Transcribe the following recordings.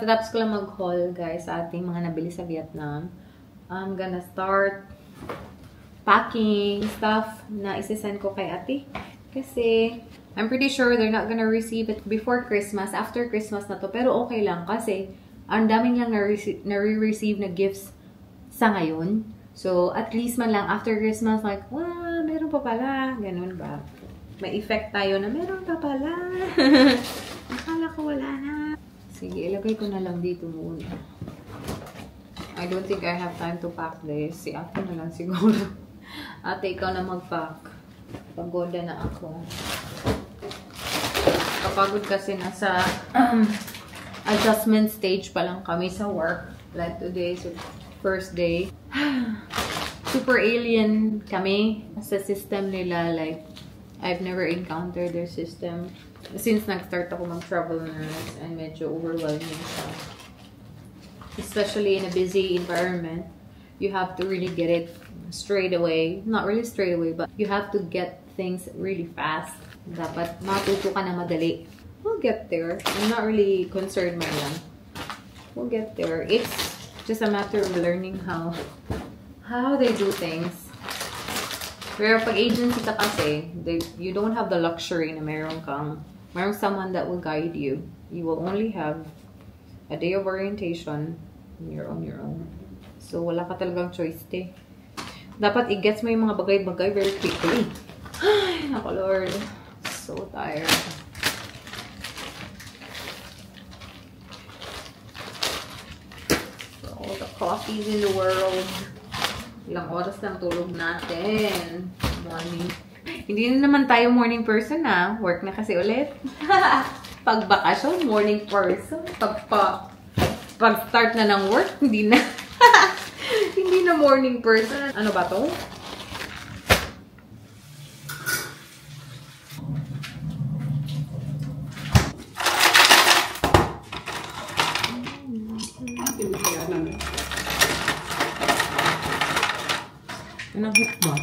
Katatapos ko lang mag-haul, guys, sa ating mga nabili sa Vietnam. I'm gonna start packing stuff na isisend ko kay ate. Kasi, I'm pretty sure they're not gonna receive it before Christmas. After Christmas na to. Pero okay lang kasi ang daming lang na-receive na gifts sa ngayon. So, at least man lang after Christmas, like, wow, meron pa pala. Ganun ba? May effect tayo na meron pa pala. Akala ko wala na. Sige, ilagay ko na lang dito muna. I don't think I have time to pack this. Si ate na lang siguro. Ate, ikaw na mag-pack. Pagoda na ako. Kapagod kasi nasa adjustment stage pa lang kami sa work. Like today is the first day. Super alien kami sa system nila. Like, I've never encountered their system. Since nag-start ako mag-travel nurse, and medyo overwhelming siya. Especially in a busy environment, you have to really get it straight away. Not really straight away, but you have to get things really fast. Dapat matuto ka na madali. We'll get there. I'm not really concerned man lang. We'll get there. It's just a matter of learning how they do things. Pero pag agency ka kasi, you don't have the luxury na meron someone that will guide you. You will only have a day of orientation and you're on your own. So, wala ka talagang choice, te. Dapat i-gets mo yung mga bagay-bagay very quickly. Ay, naku Lord. So tired. For all the coffees in the world. Ilang oras lang tulog natin. Morning. Hindi na naman tayo morning person na. Work na kasi ulit. Pag bakasyon, morning person. Pag start na ng work, hindi na. Hindi na morning person. Ano ba to? Anong hit ba?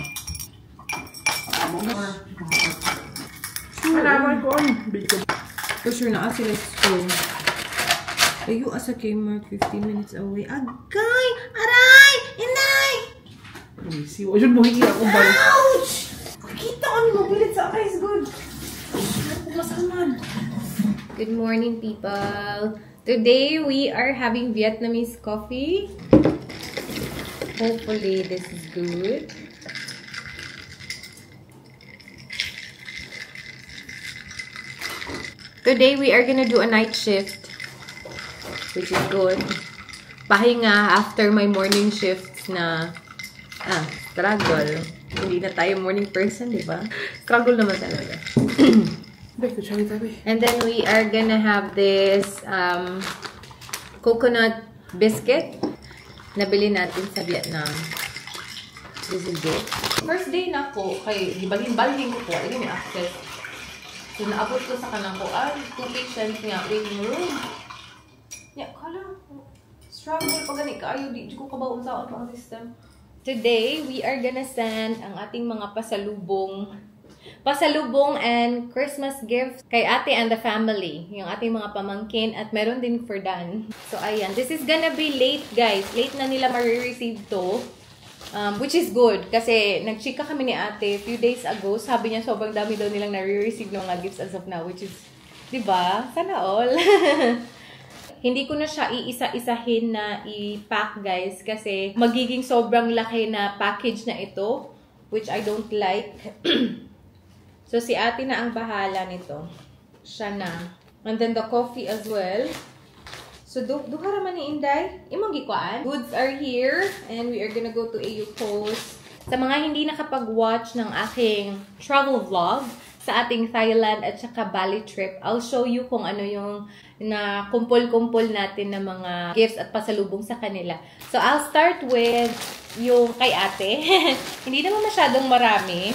Malaman ko ang video. For sure na sila sa school. Ayo, asa Kmart, 15 minutes away. Agay! Aray! Inay! Uy, siwa. Yun mo hingi ako ba? Ouch! Kita kami mabilit sa akin. It's good. Masaman. Good morning, people. Today, we are having Vietnamese coffee. Hopefully, this is good. Today, we are gonna do a night shift, which is good. Pahinga after my morning shifts na, struggle. Hindi na tayo morning person, di ba? Struggle naman talaga. And then, we are gonna have this coconut biscuit. Nabili natin sa Vietnam. This is it. First day na ko, kay balhin ko po. Hindi may access. So, naabot ko sa kanang ko, 2 patients nga, waiting room. Yeah, kala, struggle pa gani kaayo, di ko kabaon sa ang system. Today, we are gonna send ang ating mga pasalubong and Christmas gifts kay ate and the family. Yung ating mga pamangkin at meron din for Dan. So, ayan. This is gonna be late, guys. Late na nila ma-receive to. Which is good. Kasi, nag-chika kami ni ate few days ago. Sabi niya, sobrang dami daw nilang na-receive ng mga gifts as of now. Which is, diba? Sana all. Hindi ko na siya iisa-isahin na i-pack, guys. Kasi, magiging sobrang laki na package na ito. Which I don't like. So, si ate na ang bahala nito. Siya na. And then, the coffee as well. So, duha raman ni Inday. Imong gikuan. Goods are here. And we are gonna go to AU Post. Sa mga hindi nakapag-watch ng aking travel vlog sa ating Thailand at saka Bali trip, I'll show you kung ano yung na kumpol-kumpol natin ng mga gifts at pasalubong sa kanila. So, I'll start with yung kay ate. Hindi naman masyadong marami.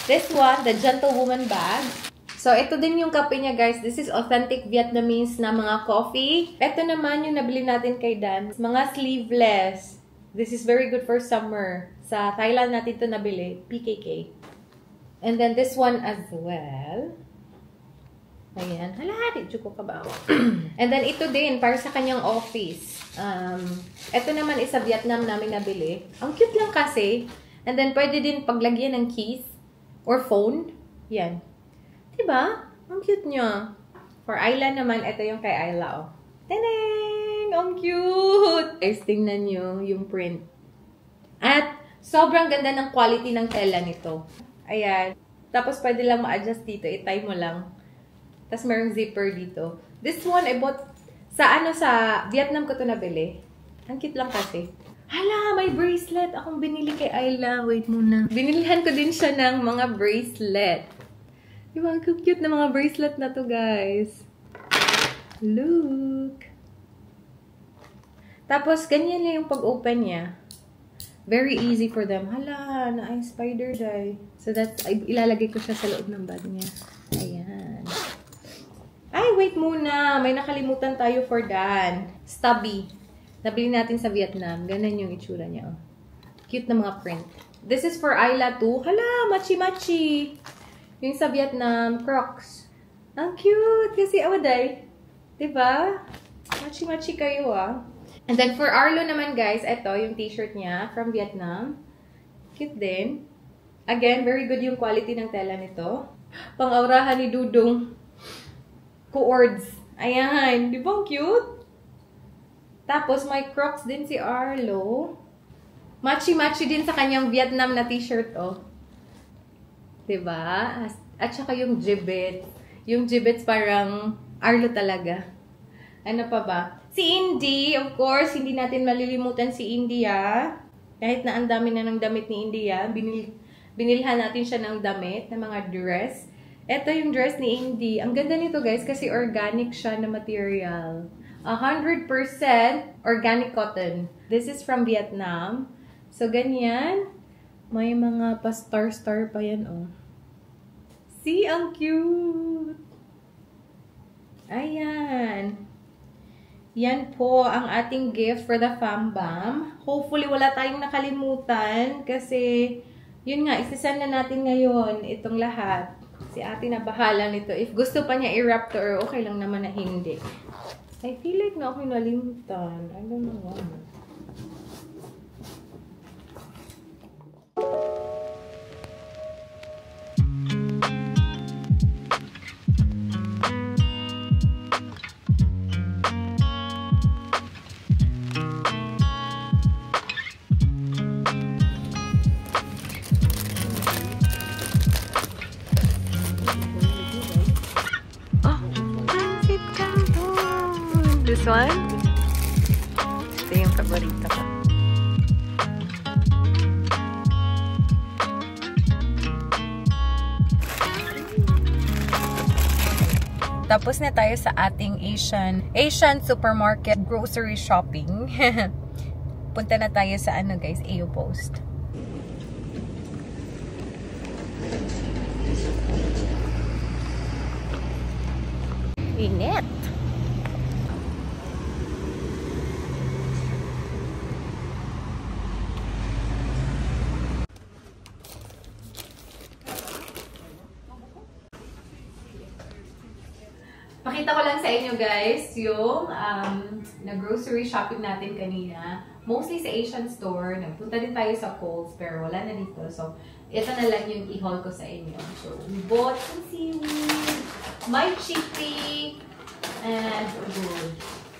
This one, the Gentlewoman bag. So, ito din yung kape niya, guys. This is authentic Vietnamese na mga coffee. Ito naman yung nabili natin kay Dan. Mga sleeveless. This is very good for summer. Sa Thailand natin ito nabili. PKK. And then this one as well. Ayan. Hala, di ko ka ba? And then, ito din, para sa kanyang office. Ito naman is sa Vietnam namin nabili. Ang cute lang kasi. And then, pwede din paglagyan ng keys or phone. Yan. Diba? Ang cute niya. For Ayla naman, ito yung kay Ayla, oh. Teneng! Ang cute! Guys, tingnan nyo yung print. At, sobrang ganda ng quality ng tela nito. Ayan. Tapos, pwede lang ma-adjust dito. I-tie mo lang. Tapos, merong zipper dito. This one, I bought sa Vietnam ko to nabili. Ang cute lang kasi. Hala, may bracelet. Akong binili kay Ayla. Wait muna. Binilihan ko din siya ng mga bracelet. Diba? Ang cute na mga bracelet na to, guys. Look! Tapos, ganyan lang yung pag-open niya. Very easy for them. Hala, na-ay spider die. So, ilalagay ko siya sa loob ng bag niya. Ayan. Ay, wait muna. May nakalimutan tayo for Dan. Stubby. Nabili natin sa Vietnam. Ganun yung itsura niya. Oh. Cute na mga print. This is for Ayla too. Hala, machi-machi. Yung sa Vietnam, Crocs. Ang cute. Kasi awaday. Diba? Machi-machi kayo, ah. And then, for Arlo naman, guys, ito, yung t-shirt niya from Vietnam. Cute din. Again, very good yung quality ng tela nito. Pang-aurahan ni Dudong. Coords. Ayan. Di ba ang cute? Tapos, may Crocs din si Arlo. Machi-machi din sa kanyang Vietnam na t-shirt, oh. Diba? At saka yung gibbet. Yung gibbets parang Arlo talaga. Ano pa ba? Si Indy, of course, hindi natin malilimutan si Indy, ah. Kahit na ang dami na ng damit ni Indy, ah. Binilhan natin siya ng damit, ng mga dress. Ito yung dress ni Indy. Ang ganda nito, guys, kasi organic siya na material. 100% organic cotton. This is from Vietnam. So, ganyan. May mga pa-star-star pa yan, oh. See, ang cute! Ayan. Yan po ang ating gift for the FamBam. Hopefully, wala tayong nakalimutan kasi, yun nga, isasend na natin ngayon itong lahat. Si ate na bahala nito. If gusto pa niya i-wrap to or okay lang naman na hindi. I feel like na ako'y nalimutan. I don't know why. This one? Ito yung paborito ko. Tapos na tayo sa ating Asian supermarket grocery shopping. Punta na tayo sa ano, guys, AO Post. Init. Pakita ko lang sa inyo, guys, yung na-grocery shopping natin kanina. Mostly sa Asian store. Nagpunta din tayo sa Kohl's, pero wala na dito. So, ito na lang yung i-haul ko sa inyo. So, we bought some seaweed, my chippy, and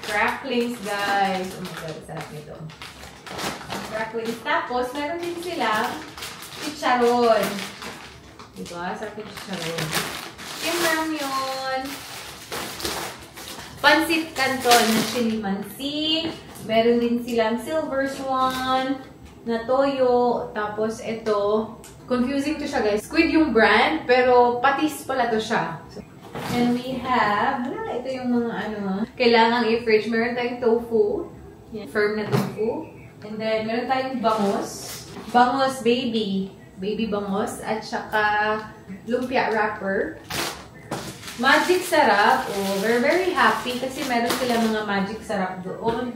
cracklings, guys. Oh my God, sarap nito. Cracklings. Tapos, meron din silang chicharon. Diba? Sarap yung chicharon. Yung ramyun. Pansit Canton na chili mansi. Meron din silang Silver Swan na toyo. Tapos ito, confusing to siya, guys. Squid yung brand, pero patis pala to siya. So, and we have, ito yung mga kailangang i-fridge. Meron tayong tofu. Yan, firm na tofu. And then, meron tayong bangos. Bangos baby. Baby bangos. At saka lumpia wrapper. Magic sarap. Oh, we're very happy kasi meron sila mga magic sarap doon.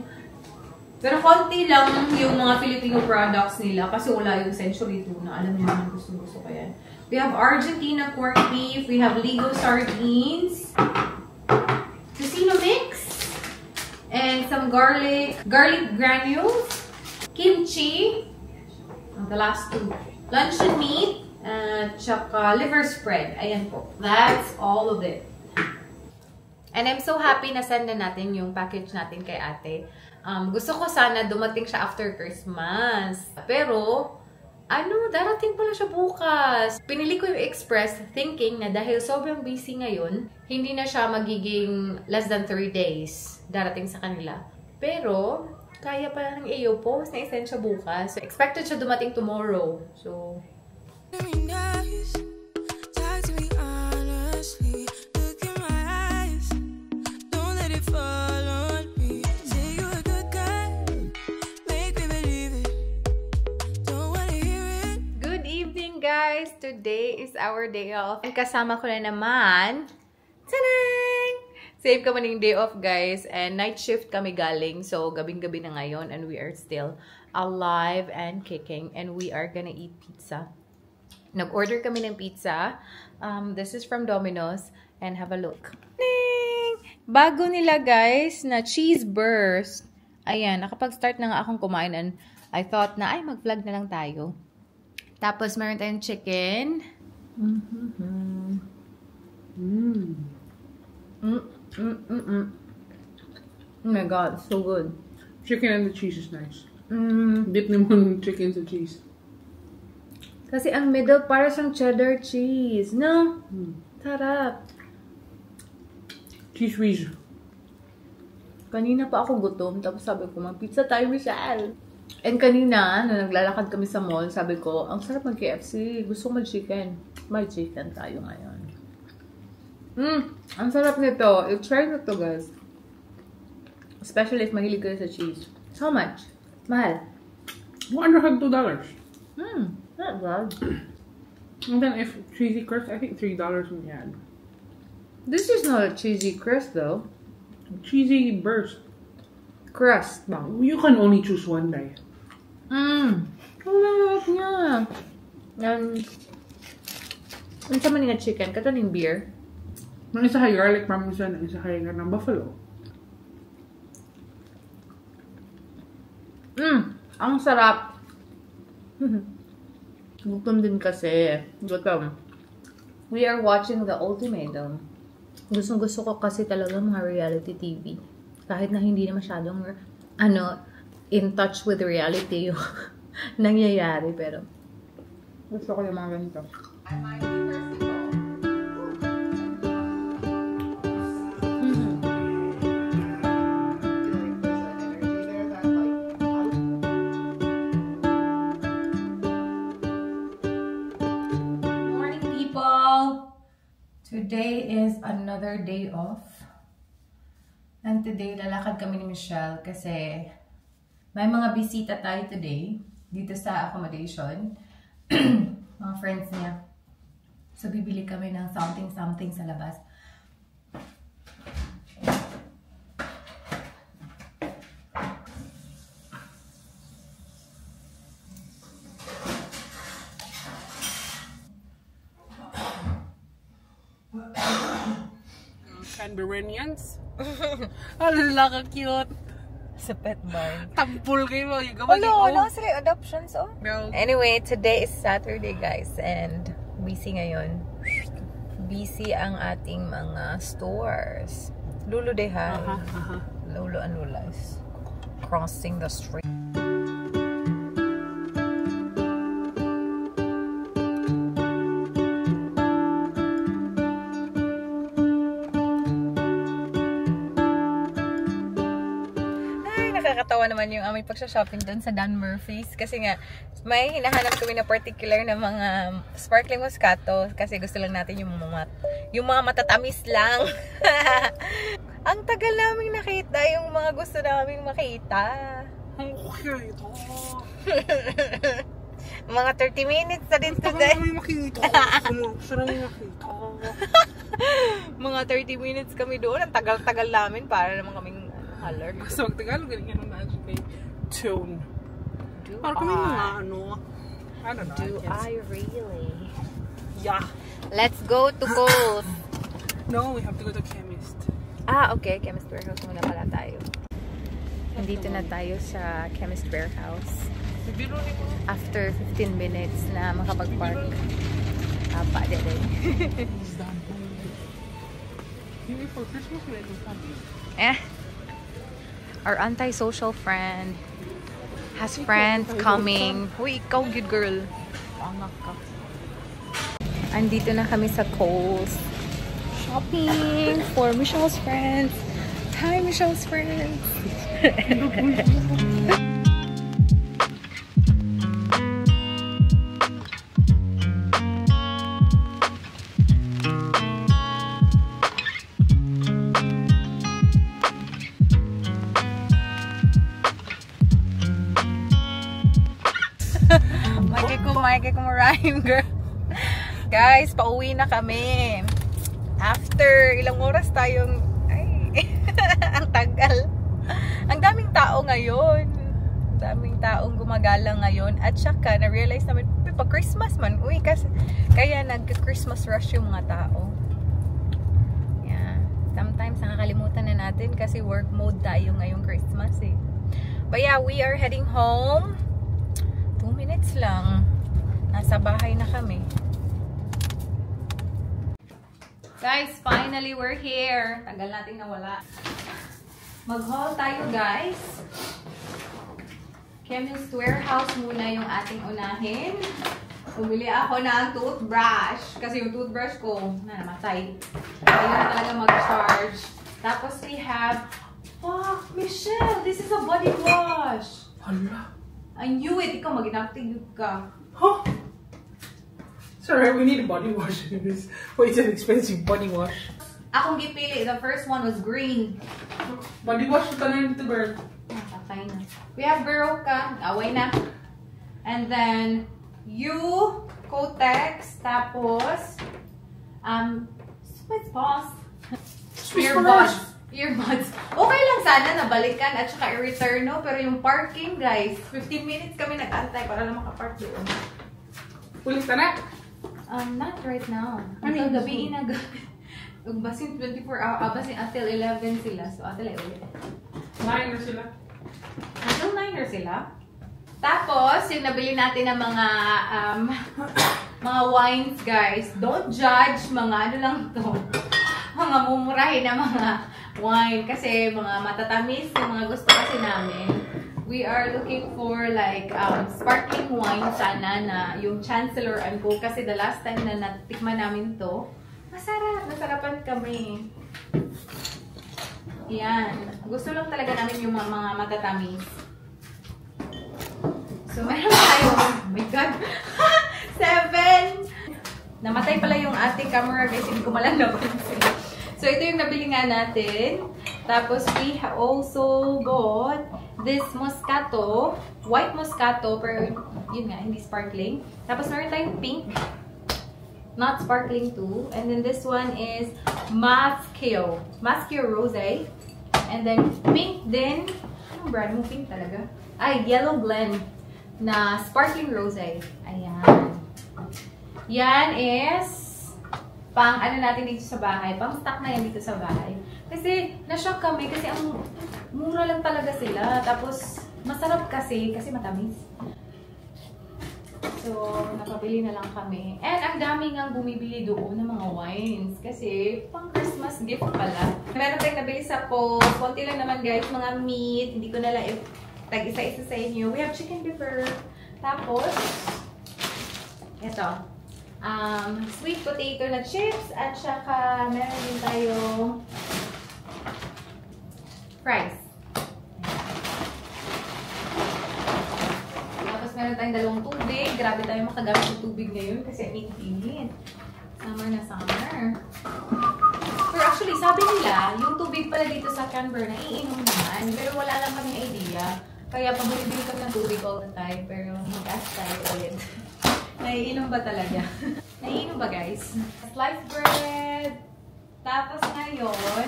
Pero konti lang yung mga Filipino products nila kasi wala yung Century Tuna. Alam niyo naman, gusto ko yan. We have Argentina corned beef. We have Ligo sardines. Tocino mix. And some garlic granules. Kimchi. And the last two. Luncheon meat. Tsaka liver spread. Ayan po. That's all of it. And I'm so happy na send na natin yung package natin kay ate. Gusto ko sana dumating siya after Christmas. Pero, darating pala siya bukas. Pinili ko yung express thinking na dahil sobrang busy ngayon, hindi na siya magiging less than 3 days darating sa kanila. Pero, kaya pala ng AO post na isend siya bukas. So, expected siya dumating tomorrow. So, guys, today is our day off. And kasama ko na naman, tanang! Save kami ng day off, guys. And night shift kami galing. So, gabing-gabi na ngayon. And we are still alive and kicking. And we are gonna eat pizza. Nag-order kami ng pizza. This is from Domino's. And have a look. Ding! Bago nila, guys, na cheese burst. Ayan, nakapag-start na nga akong kumain. And I thought na, ay, mag-vlog na lang tayo. Tapos, meron tayong chicken. Oh my God, so good. Chicken and the cheese is nice. Dip naman chicken sa cheese. Kasi ang middle para siyang cheddar cheese. No? Sarap. Cheese whiz. Kanina pa ako gutom. Tapos sabi ko, mag-pizza tayo, Michelle. And kanina, nung naglalakad kami sa mall, sabi ko, ang sarap ng KFC. Gusto ko mag-chicken. May chicken tayo ngayon. Ang sarap nito. I-try nyo to, guys. Especially if mahilig kayo sa cheese. How much? Mahal? $102. Not bad. And then if cheesy crust, I think $3 when you add. This is not a cheesy crust, though. Cheesy burst. Crust. You can only choose one, day. Ang sarap niya. Ang sama nga chicken. Kato ng beer. May isa kay garlic parmesan, isa kay ng buffalo. Ang sarap. Gutom din kasi. Gutom. We are watching The Ultimatum. Gusto ko kasi talaga mga reality TV. Kahit na hindi na masyadong, in touch with reality yung nangyayari. Pero, gusto ko yung mga ganito. Morning, people! Today is another day off. And today, lalakad kami ni Michelle kasi may mga bisita tayo today dito sa accommodation. Mga friends niya. So, bibili kami ng something sa labas. Canberranians? Ala ka cute. Sa pet bar. Tampul kayo. Wala sila adoptions, oh. No. Anyway, today is Saturday, guys. And busy ngayon. Busy ang ating mga stores. Lulu Dehay. Lulu and Lula is crossing the street. Nakakatawa naman yung aming pagsha-shopping doon sa Dan Murphy's kasi nga may hinahanap kami na particular na mga sparkling Moscato kasi gusto lang natin yung mga matatamis lang. Ang tagal naming nakita yung mga gusto naming makita. Mga 30 minutes na din today. Mga 30 minutes kami doon. Ang tagal-tagal namin para naman kaming haller. So, Tagalog, galing yan ang magic, babe. tune. Do Parang kami mga ano. I don't know. Do I really? Yeah. Let's go to Kohl's. No, we have to go to chemist. Okay. Chemist Warehouse muna pala tayo. Nandito na tayo sa Chemist Warehouse. After 15 minutes na makapag-park. Pa, dede. For Christmas, we go shopping. Our anti-social friend has friends coming. Uy, ikaw good girl. Pangak ka. Andito na kami sa Kohl's. Shopping for Michelle's friends. Hi, Michelle's friends. May kumarahin, girl. Guys, pauwi na kami. After ilang oras tayong... Ay, ang tagal. Ang daming tao ngayon. Ang daming taong gumagala ngayon. At saka, na-realize namin, pag Christmas man, uy, kasi, kaya nag-Christmas rush yung mga tao. Yeah. Sometimes, nakakalimutan na natin kasi work mode tayo ngayong Christmas eh. But yeah, we are heading home. 2 minutes lang. Nasa bahay na kami. Guys, finally we're here. Tagal nating nawala. Mag-haul tayo, guys. Chemist Warehouse muna yung ating unahin. Bumili ako ng toothbrush. Kasi yung toothbrush ko, namatay. Ayaw na talaga mag-charge. Tapos we have... Fuck, Michelle! This is a body wash! Hala. I knew it! Ikaw, mag-inactive ka. Huh? Sorry, we need a body wash. Wait, it's an expensive body wash. Akong gipili. The first one was green. Body wash ito na dito, girl. Patay na. We have Berocca. Away na. And then, you, Kotex, tapos, Swiss Boss. Earbuds. Earbuds. Okay lang sana nabalikan at saka i-return, no? Pero yung parking, guys, 15 minutes kami nag-antay para lang makapark doon. Ulit ka na? Not right now. Until gabi na basin 24 hours, basin until 11 sila. So, until ulit. 9 na sila. Until 9 na sila. Tapos, yung nabili natin ng mga mga wines, guys. Don't judge mga ano lang to. Mga mumurahin na mga wine. Kasi mga matatamis, yung mga gusto kasi namin. We are looking for like sparkling wine sana na yung Chancellor & Co. Kasi the last time na natikman namin to, masarap. Nasarapan kami. Yan. Gusto lang talaga namin yung mga matatamis. So, meron tayo. Oh my God. 7! Namatay pala yung ating camera guys. Hindi ko malalabas. So, ito yung nabili nga natin. Tapos, we also got this Moscato. White Moscato. Pero, yun nga, hindi sparkling. Tapos, meron tayong pink. Not sparkling too. And then, this one is Maschio. Maschio Rosé. And then, pink din. Anong brand mo? Pink talaga. Ay, Yellow Blend na sparkling rosé. Ayan. Yan is pang ano natin dito sa bahay. Pang stock na yan dito sa bahay. Kasi, na-shock kami kasi ang mura lang talaga sila. Tapos, masarap kasi matamis. So, napabili na lang kami. And ang dami ngang bumibili doon ng mga wines. Kasi, pang Christmas gift pala. Meron tayong nabili sa Kohl's. Konti lang naman guys, mga meat. Hindi ko na lang tag-isa-isa sa inyo. We have chicken liver. Tapos, ito. Sweet potato na chips. At saka, meron din tayo fries. Tapos, meron tayong dalawang tubig. Grabe tayo makagamit ng tubig ngayon kasi init-init. Summer na summer. Pero actually, sabi nila, yung tubig pala dito sa Canberra, naiinom naman. Pero wala lang kaming idea. Kaya pabili-bili kami ng tubig all the time. Pero mag-ask tayo ulit. Naiinom ba talaga? Naiinom ba guys? Sliced bread. Tapos ngayon,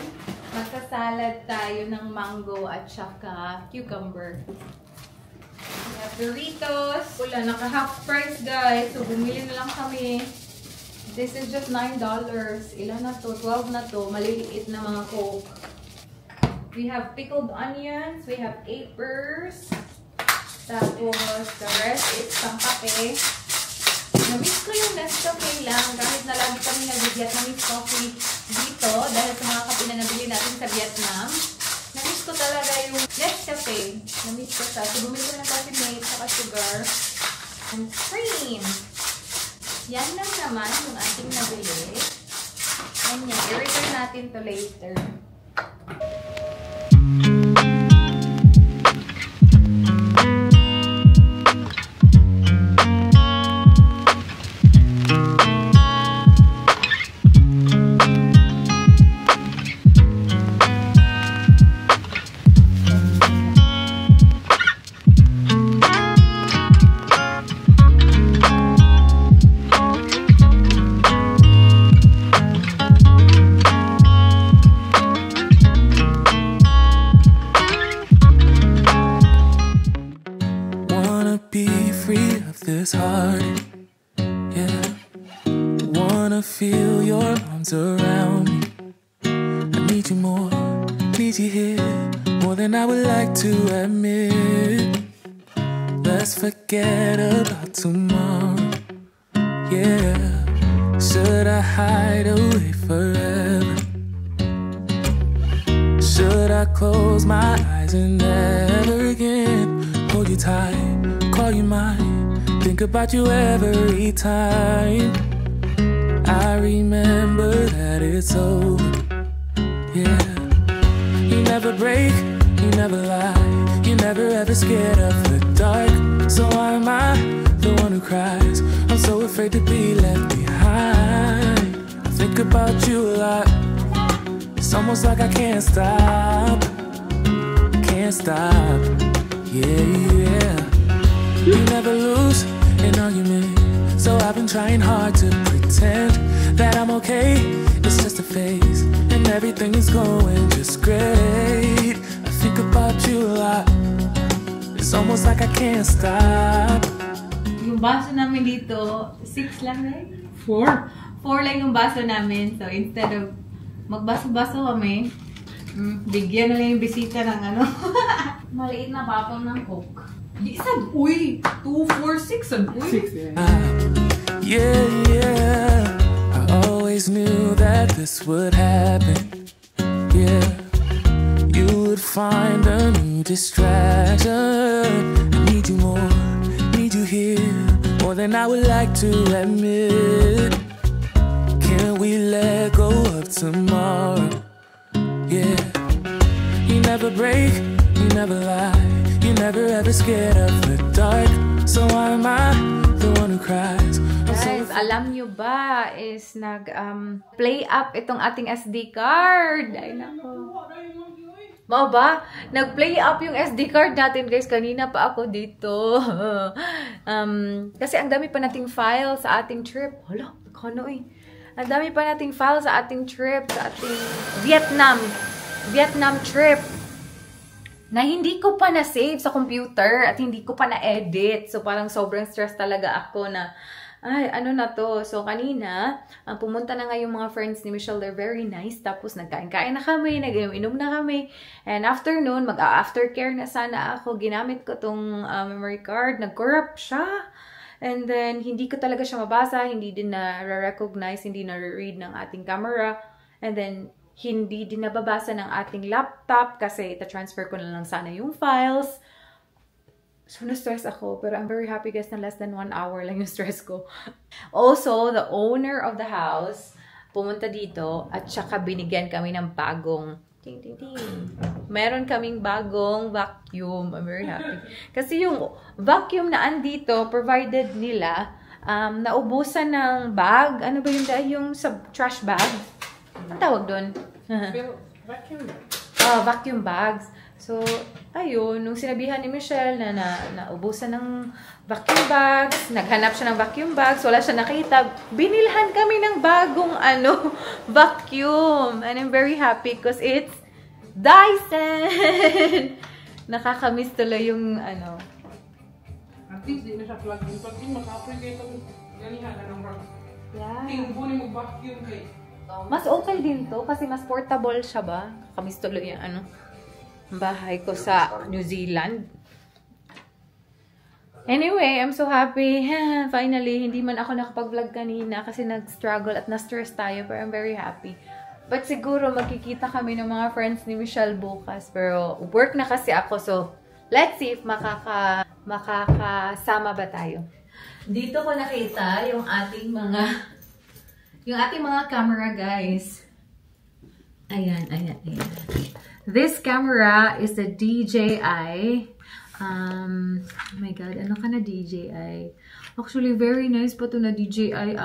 magsasalad tayo ng mango at saka cucumber. Doritos. Wala, naka-half price guys. So, bumili na lang kami. This is just $9. Ilan na to? 12 na to. Maliliit na mga Coke. We have pickled onions. We have capers. Tapos, the rest is pang-kape. Namiss ko yung Nescafe lang. Kahit na lagi kami nag-Vietnamese coffee dito. Dahil sa mga kape na nabili natin sa Vietnam. Namiss ko talaga yung Nescafe. Namiss ko siya. So, bumili ko ng coffee mate, saka sugar, and cream. Yan lang naman yung ating nabili. And yan, i-return natin to later. This heart, yeah. Wanna feel your arms around me. I need you more, need you here, more than I would like to admit. Let's forget about tomorrow, yeah. Should I hide away forever? Should I close my eyes and never again hold you tight, call you mine? Think about you every time. I remember that it's over, yeah. You never break, you never lie, you never ever scared of the dark. So why am I the one who cries? I'm so afraid to be left behind. I think about you a lot. It's almost like I can't stop, yeah, yeah. You never lose an argument, so I've been trying hard to pretend that I'm okay. It's just a phase, and everything is going just great. I think about you a lot. It's almost like I can't stop. Yung baso namin dito, 6 lang rin? 4. 4 lang yung baso namin. So, instead of magbaso-baso kami, bigyan na lang yung bisita ng ano. Maliit na bottle ng Coke. Isad, uy! 2, 4, 6, uy! 6, Yeah, yeah. I always knew that this would happen. Yeah. You would find a new distraction. I need you more, need you here, more than I would like to admit. Can we let go of tomorrow? Yeah. You never break, you never lie, you never ever scared of the dark. So why am I the one who cries? Guys, alam nyo ba is play up itong ating SD card. Ay nako. Mao ba? Nag-play up yung SD card natin guys. Kanina pa ako dito. Kasi ang dami pa nating file sa ating trip. Hala, kano eh. Ang dami pa nating file sa ating trip, sa ating Vietnam trip. Na hindi ko pa na-save sa computer at hindi ko pa na-edit. So, parang sobrang stress talaga ako na, ay, ano na to? So, kanina, pumunta na nga yung mga friends ni Michelle. They're very nice. Tapos, nagkain-kain na kami, nag-inom na kami. And after noon, mag-aftercare na sana ako. Ginamit ko tong memory card. Nag-corrupt siya. And then, hindi ko talaga siya mabasa. Hindi din na-recognize, hindi na-read ng ating camera. And then, hindi din nababasa ng ating laptop kasi ita-transfer ko na lang sana yung files. So, na-stress ako. Pero I'm very happy guys na less than 1 hour lang yung stress ko. Also, the owner of the house pumunta dito at saka binigyan kami ng bagong meron kaming bagong vacuum. I'm very happy. Kasi yung vacuum na andito, provided nila, naubusan ng bag. Ano ba yung sa trash bag? Ang tawag doon? Vacuum bag. Vacuum bags. So, ayun, nung sinabihan ni Michelle na naubusan ng vacuum bags, naghanap siya ng vacuum bags, wala siya nakita, binilhan kami ng bagong vacuum. And I'm very happy because it's Dyson! Nakakamiss tuloy yung least di na siya plug in. Pag in, maka-apply kayo itong ganihan na ng work. Yeah. Tingin po ni mag-vacuum kayo. Mas okay din to kasi mas portable siya ba? Kamis tuloy yung ano, bahay ko sa New Zealand. Anyway, I'm so happy. Finally, hindi man ako nakapag-vlog kanina kasi nag-struggle at na-stress tayo, pero I'm very happy. But siguro magkikita kami ng mga friends ni Michelle bukas. Pero work na kasi ako, so let's see if makakasama ba tayo. Dito ko nakita yung ating mga camera, guys. Ayan. This camera is a DJI. Oh my god, ano ka na DJI? Actually, very nice pa to na DJI.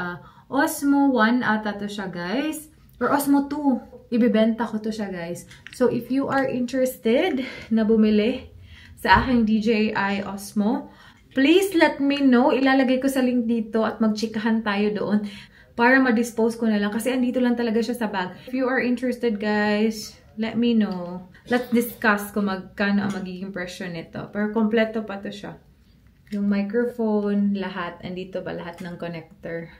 Osmo 1 ata to siya, guys. Or Osmo 2. Ibibenta ko to siya, guys. So, if you are interested na bumili sa aking DJI Osmo, please let me know. Ilalagay ko sa link dito at magchikahan tayo doon para ma-dispose ko na lang. Kasi andito lang talaga siya sa bag. If you are interested, guys, let me know. Let's discuss kung magkano ang magiging presyo nito. Pero kompleto pa to siya. Yung microphone, lahat. Andito ba lahat ng connector?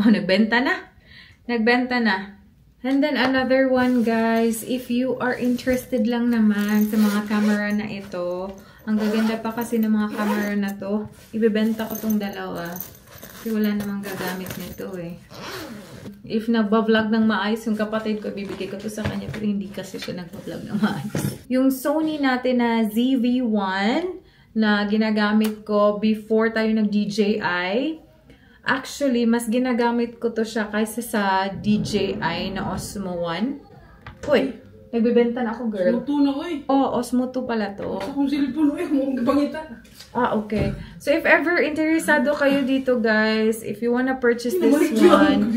Oh, nagbenta na. Nagbenta na. And then another one, guys. If you are interested lang naman sa mga camera na ito, ang gaganda pa kasi ng mga camera na to. Ibebenta ko tong dalawa. Kasi wala namang gagamit nito eh. If nagbablog ng maayos yung kapatid ko, bibigay ko to sa kanya. Pero hindi kasi siya nagbablog ng maayos. Yung Sony natin na ZV-1 na ginagamit ko before tayo nag-DJI. Actually, mas ginagamit ko to siya kaysa sa DJI na Osmo 1. Uy, nagbibenta na ako, girl. Osmo 2 na ko eh. Oh, Osmo 2 pala to. Sa kong cellphone eh, mong bangitan. Okay. So, if ever interesado kayo dito, guys, if you wanna purchase this one,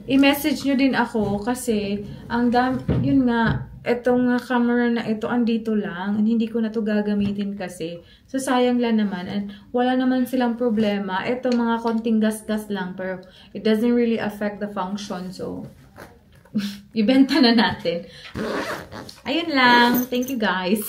i-message nyo din ako kasi, yun nga, etong camera na ito, andito lang, and hindi ko na to gagamitin kasi. So, sayang lang naman, and wala naman silang problema. Ito, mga konting gas-gas lang, pero it doesn't really affect the function, so ibenta na natin. Ayun lang. Thank you, guys.